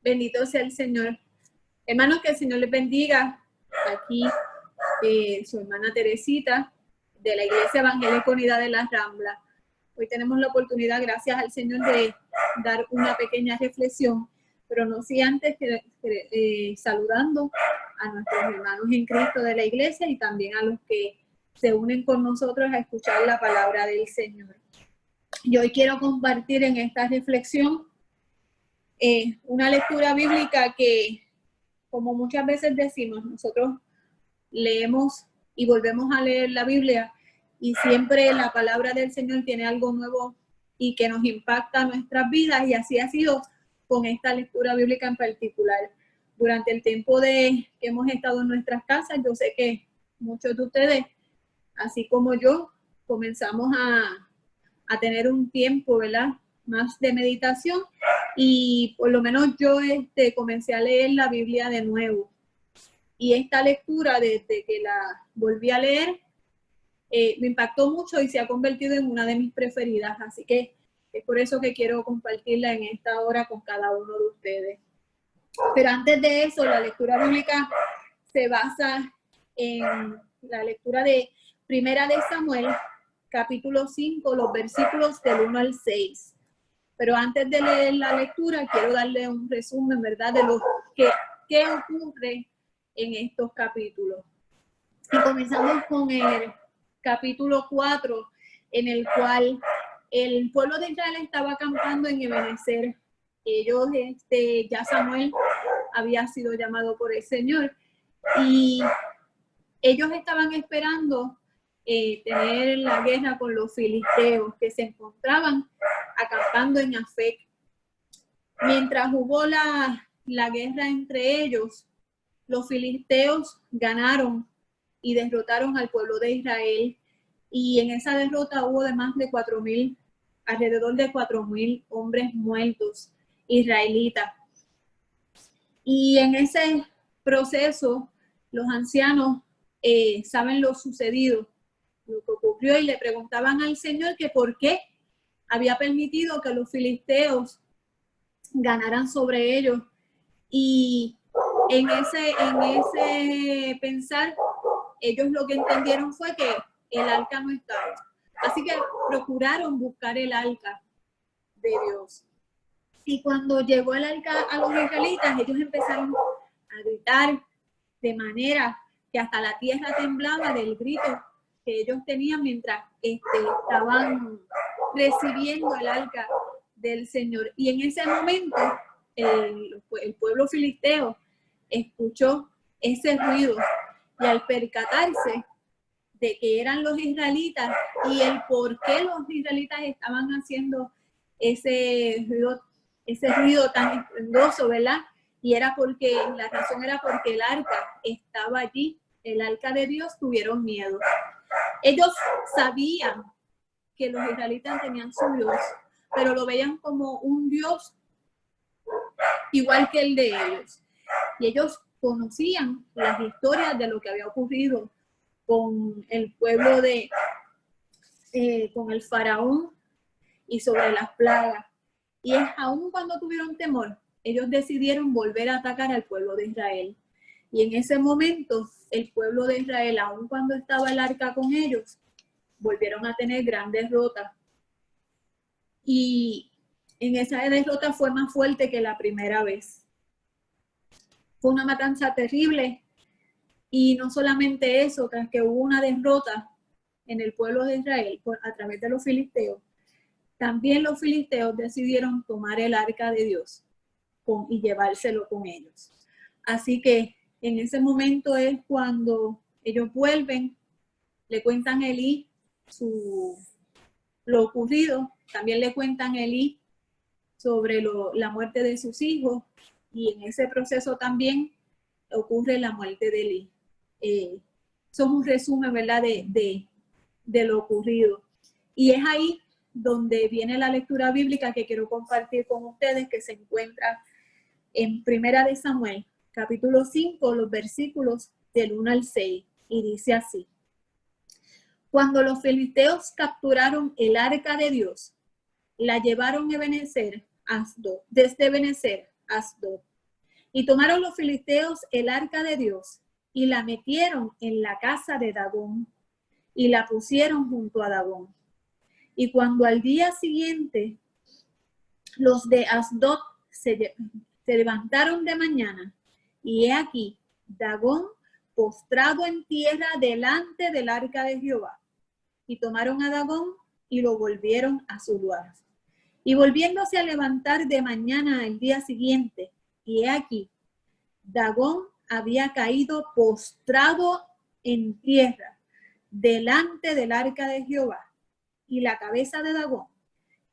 Bendito sea el Señor. Hermanos, que el Señor les bendiga. Aquí su hermana Teresita de la Iglesia Evangélica Unida de las Ramblas. Hoy tenemos la oportunidad, gracias al Señor, de dar una pequeña reflexión, pero no sin antes saludando a nuestros hermanos en Cristo de la Iglesia y también a los que se unen con nosotros a escuchar la palabra del Señor. Y hoy quiero compartir en esta reflexión una lectura bíblica que, como muchas veces decimos, nosotros leemos y volvemos a leer la Biblia y siempre la palabra del Señor tiene algo nuevo y que nos impacta nuestras vidas, y así ha sido con esta lectura bíblica en particular. Durante el tiempo que hemos estado en nuestras casas, yo sé que muchos de ustedes, así como yo, comenzamos a tener un tiempo, ¿verdad?, más de meditación, y por lo menos yo comencé a leer la Biblia de nuevo. Y esta lectura, desde que la volví a leer, me impactó mucho y se ha convertido en una de mis preferidas. Así que es por eso que quiero compartirla en esta hora con cada uno de ustedes. Pero antes de eso, la lectura bíblica se basa en la lectura de Primera de Samuel, capítulo 5, los versículos del 1 al 6. Pero antes de leer la lectura, quiero darle un resumen, ¿verdad?, de lo que ocurre en estos capítulos. Y comenzamos con el capítulo 4, en el cual el pueblo de Israel estaba acampando en Ebenezer. Ellos, ya Samuel había sido llamado por el Señor, y ellos estaban esperando tener la guerra con los filisteos, que se encontraban acampando en Afec. Mientras hubo la guerra entre ellos, los filisteos ganaron y derrotaron al pueblo de Israel, y en esa derrota hubo de más de 4,000, alrededor de 4,000 hombres muertos israelitas. Y en ese proceso, los ancianos saben lo sucedido, lo que ocurrió, y le preguntaban al Señor que por qué había permitido que los filisteos ganaran sobre ellos. Y en ese pensar, ellos lo que entendieron fue que el arca no estaba. Así que procuraron buscar el arca de Dios. Y cuando llegó el arca a los israelitas, ellos empezaron a gritar de manera que hasta la tierra temblaba del grito que ellos tenían mientras estaban recibiendo el arca del Señor. Y en ese momento el pueblo filisteo escuchó ese ruido, y al percatarse de que eran los israelitas y el por qué los israelitas estaban haciendo ese ruido tan estruendoso, ¿verdad? Y la razón era porque el arca estaba allí, el arca de Dios. Tuvieron miedo. Ellos sabían que los israelitas tenían su Dios, pero lo veían como un Dios igual que el de ellos. Y ellos conocían las historias de lo que había ocurrido con el pueblo con el faraón y sobre las plagas. Y aún cuando tuvieron temor, ellos decidieron volver a atacar al pueblo de Israel. Y en ese momento, el pueblo de Israel, aun cuando estaba el arca con ellos, volvieron a tener gran derrota. Y en esa derrota fue más fuerte que la primera vez. Fue una matanza terrible. Y no solamente eso, tras que hubo una derrota en el pueblo de Israel a través de los filisteos, también los filisteos decidieron tomar el arca de Dios y llevárselo con ellos. Así que en ese momento es cuando ellos vuelven, le cuentan a Elí lo ocurrido, también le cuentan a Elí sobre la muerte de sus hijos, y en ese proceso también ocurre la muerte de Elí. Somos un resumen, ¿verdad?, de lo ocurrido. Y es ahí donde viene la lectura bíblica que quiero compartir con ustedes, que se encuentra en Primera de Samuel, capítulo 5, los versículos del 1 al 6, y dice así: Cuando los filisteos capturaron el arca de Dios, la llevaron desde Ebenezer a Asdod. Y tomaron los filisteos el arca de Dios y la metieron en la casa de Dagón y la pusieron junto a Dagón. Y cuando al día siguiente los de Asdod se levantaron de mañana, y he aquí Dagón postrado en tierra delante del arca de Jehová. Y tomaron a Dagón y lo volvieron a su lugar. Y volviéndose a levantar de mañana el día siguiente, y he aquí, Dagón había caído postrado en tierra delante del arca de Jehová, y la cabeza de Dagón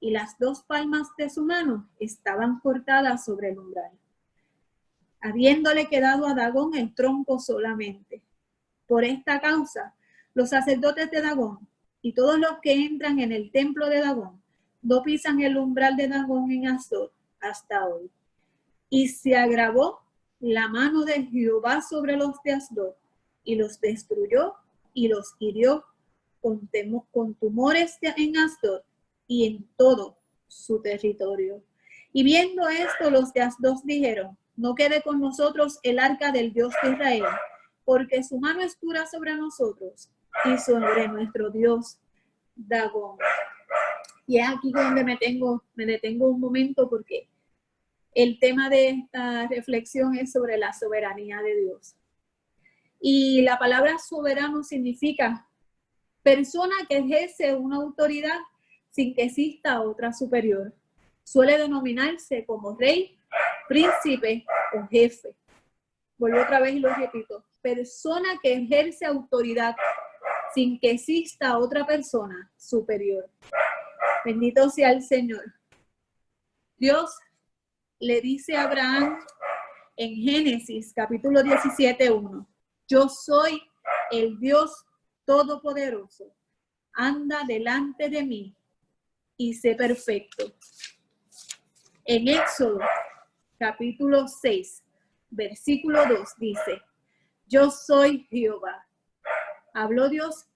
y las dos palmas de su mano estaban cortadas sobre el umbral, habiéndole quedado a Dagón el tronco solamente. Por esta causa, los sacerdotes de Dagón y todos los que entran en el templo de Dagón no pisan el umbral de Dagón en Asdod hasta hoy. Y se agravó la mano de Jehová sobre los de Asdod, y los destruyó y los hirió con tumores en Asdod y en todo su territorio. Y viendo esto, los de Asdod dijeron: no quede con nosotros el arca del Dios de Israel, porque su mano es dura sobre nosotros y sobre nuestro Dios Dagón. Y es aquí donde me detengo un momento, porque el tema de esta reflexión es sobre la soberanía de Dios. Y la palabra soberano significa persona que ejerce una autoridad sin que exista otra superior. Suele denominarse como rey, príncipe o jefe. Vuelvo otra vez y lo repito. Persona que ejerce autoridad sin que exista otra persona superior. Bendito sea el Señor. Dios le dice a Abraham en Génesis capítulo 17:1: yo soy el Dios todopoderoso. Anda delante de mí y sé perfecto. En Éxodo capítulo 6, versículo 2 dice: yo soy Jehová. Habló Dios,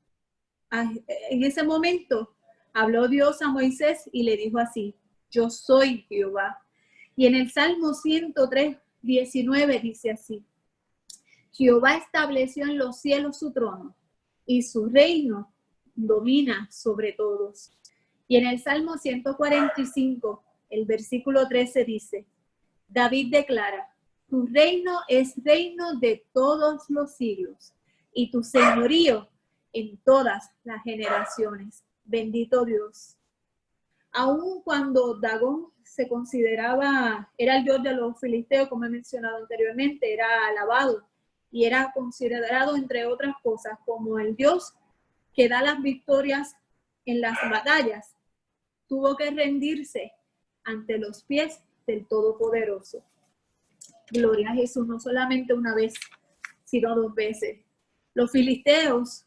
en ese momento, habló Dios a Moisés y le dijo así: yo soy Jehová. Y en el Salmo 103, 19 dice así: Jehová estableció en los cielos su trono, y su reino domina sobre todos. Y en el Salmo 145, el versículo 13 dice: David declara: tu reino es reino de todos los siglos, y tu señorío en todas las generaciones. Bendito Dios. Aun cuando Dagón se consideraba, era el dios de los filisteos, como he mencionado anteriormente, era alabado y era considerado, entre otras cosas, como el dios que da las victorias en las batallas, tuvo que rendirse ante los pies del Todopoderoso. Gloria a Jesús, no solamente una vez, sino 2 veces. Los filisteos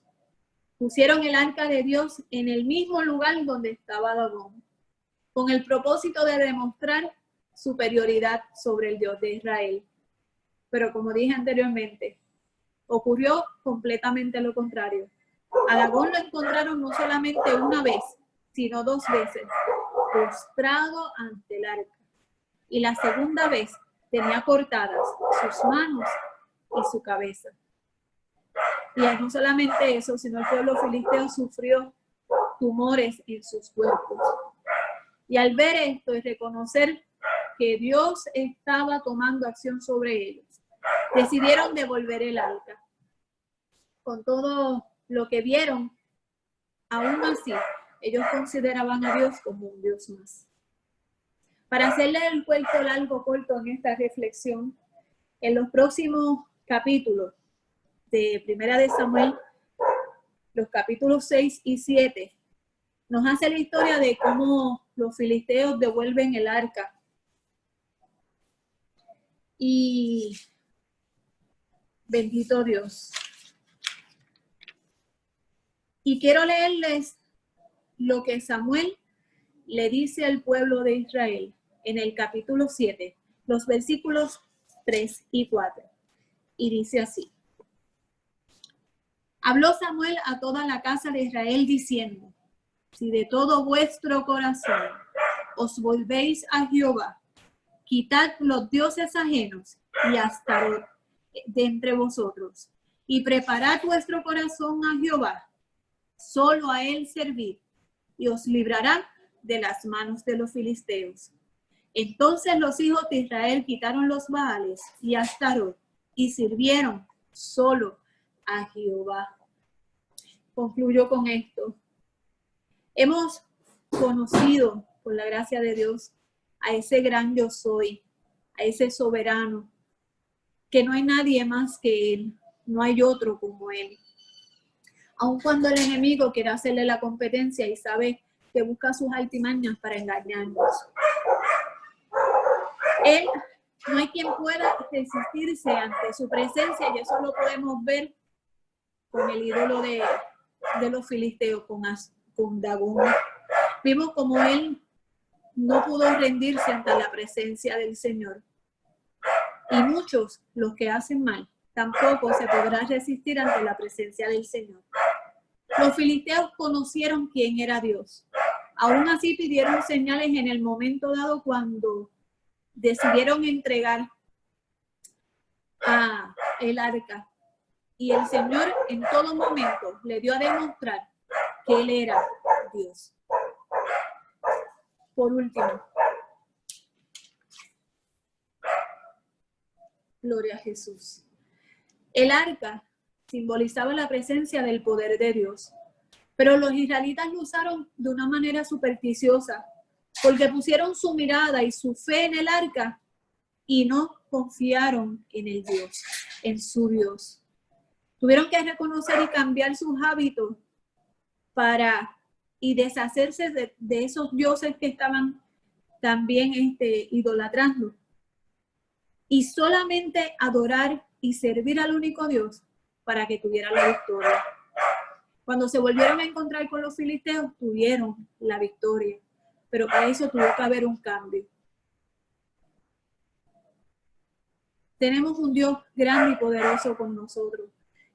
pusieron el arca de Dios en el mismo lugar donde estaba Dagón, con el propósito de demostrar superioridad sobre el Dios de Israel. Pero como dije anteriormente, ocurrió completamente lo contrario. A Dagón lo encontraron no solamente una vez, sino 2 veces, postrado ante el arca. Y la segunda vez tenía cortadas sus manos y su cabeza. Y no solamente eso, sino el pueblo filisteo sufrió tumores en sus cuerpos. Y al ver esto y reconocer que Dios estaba tomando acción sobre ellos, decidieron devolver el arca. Con todo lo que vieron, aún así, ellos consideraban a Dios como un Dios más. Para hacerle el cuento largo corto en esta reflexión, en los próximos capítulos de Primera de Samuel, los capítulos 6 y 7, nos hace la historia de cómo los filisteos devuelven el arca. Y bendito Dios. Y quiero leerles lo que Samuel le dice al pueblo de Israel en el capítulo 7, los versículos 3 y 4. Y dice así: habló Samuel a toda la casa de Israel diciendo: si de todo vuestro corazón os volvéis a Jehová, quitad los dioses ajenos y Astarot de entre vosotros, y preparad vuestro corazón a Jehová, solo a él servid, y os librará de las manos de los filisteos. Entonces los hijos de Israel quitaron los Baales y Astarot, y sirvieron solo a Jehová. Concluyo con esto. Hemos conocido, por la gracia de Dios, a ese gran yo soy, a ese soberano, que no hay nadie más que Él, no hay otro como Él. Aun cuando el enemigo quiere hacerle la competencia y sabe que busca sus artimañas para engañarnos. Él, no hay quien pueda resistirse ante su presencia, y eso lo podemos ver con el ídolo de los filisteos, con Dagón. Vimos como él no pudo rendirse ante la presencia del Señor. Y muchos, los que hacen mal, tampoco se podrán resistir ante la presencia del Señor. Los filisteos conocieron quién era Dios. Aún así pidieron señales en el momento dado cuando decidieron entregar a el arca. Y el Señor en todo momento le dio a demostrar que Él era Dios. Por último, gloria a Jesús. El arca simbolizaba la presencia del poder de Dios, pero los israelitas lo usaron de una manera supersticiosa, porque pusieron su mirada y su fe en el arca y no confiaron en el Dios, en su Dios. Tuvieron que reconocer y cambiar sus hábitos y deshacerse de esos dioses que estaban también idolatrando. Y solamente adorar y servir al único Dios para que tuviera la victoria. Cuando se volvieron a encontrar con los filisteos, tuvieron la victoria. Pero para eso tuvo que haber un cambio. Tenemos un Dios grande y poderoso con nosotros,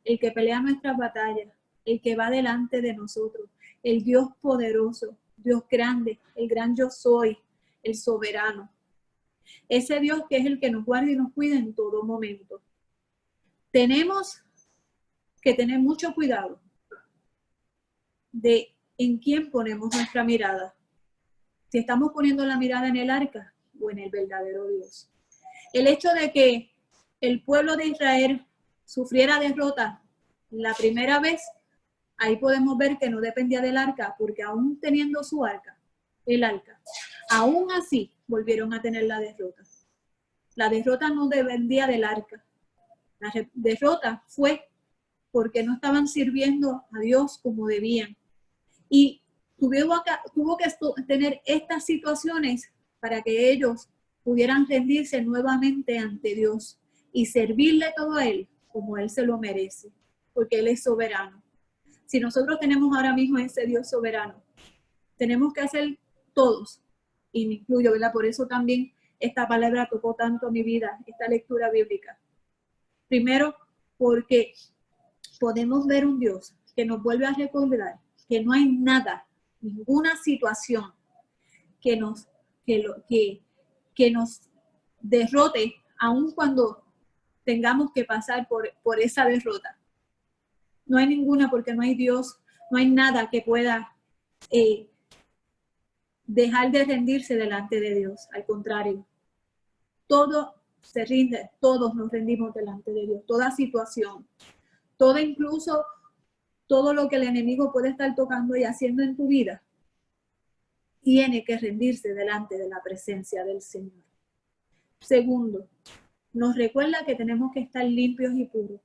el que pelea nuestras batallas, el que va delante de nosotros, el Dios poderoso, Dios grande, el gran yo soy, el soberano. Ese Dios que es el que nos guarda y nos cuida en todo momento. Tenemos que tener mucho cuidado de en quién ponemos nuestra mirada. Si estamos poniendo la mirada en el arca o en el verdadero Dios. El hecho de que el pueblo de Israel sufriera derrota la primera vez, ahí podemos ver que no dependía del arca, porque aún teniendo su arca, el arca, aún así volvieron a tener la derrota. La derrota no dependía del arca. La derrota fue porque no estaban sirviendo a Dios como debían. Y tuvo que tener estas situaciones para que ellos pudieran rendirse nuevamente ante Dios y servirle todo a Él como Él se lo merece, porque Él es soberano. Si nosotros tenemos ahora mismo ese Dios soberano, tenemos que hacer todos, y me incluyo, ¿verdad? Por eso también esta palabra tocó tanto mi vida, esta lectura bíblica. Primero, porque podemos ver un Dios que nos vuelve a recordar que no hay nada, ninguna situación que nos derrote, aun cuando tengamos que pasar por esa derrota. No hay ninguna, porque no hay Dios, no hay nada que pueda dejar de rendirse delante de Dios. Al contrario, todo se rinde, todos nos rendimos delante de Dios, toda situación, todo, incluso todo lo que el enemigo puede estar tocando y haciendo en tu vida, tiene que rendirse delante de la presencia del Señor. Segundo, nos recuerda que tenemos que estar limpios y puros,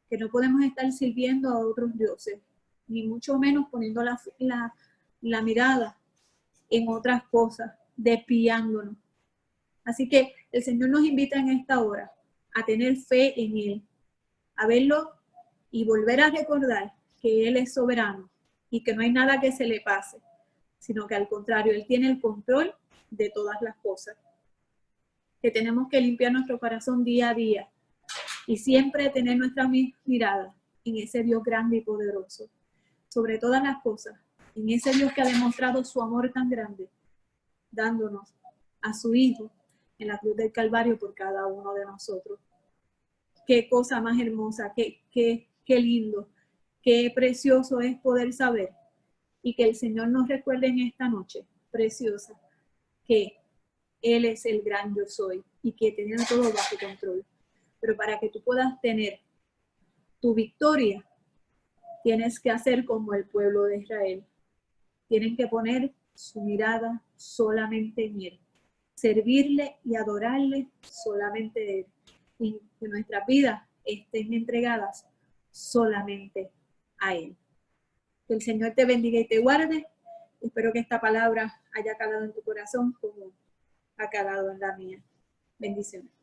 que no podemos estar sirviendo a otros dioses, ni mucho menos poniendo la mirada en otras cosas, desviándonos. Así que el Señor nos invita en esta hora a tener fe en Él, a verlo y volver a recordar que Él es soberano y que no hay nada que se le pase, sino que al contrario, Él tiene el control de todas las cosas. Que tenemos que limpiar nuestro corazón día a día y siempre tener nuestra mirada en ese Dios grande y poderoso, sobre todas las cosas, en ese Dios que ha demostrado su amor tan grande, dándonos a su Hijo, en la cruz del Calvario por cada uno de nosotros. Qué cosa más hermosa, qué lindo, qué precioso es poder saber y que el Señor nos recuerde en esta noche preciosa que Él es el gran yo soy y que tiene todo bajo control. Pero para que tú puedas tener tu victoria, tienes que hacer como el pueblo de Israel. Tienen que poner su mirada solamente en Él, servirle y adorarle solamente a Él. Y que nuestras vidas estén entregadas solamente a Él. Que el Señor te bendiga y te guarde. Espero que esta palabra haya calado en tu corazón como ha calado en la mía. Bendiciones.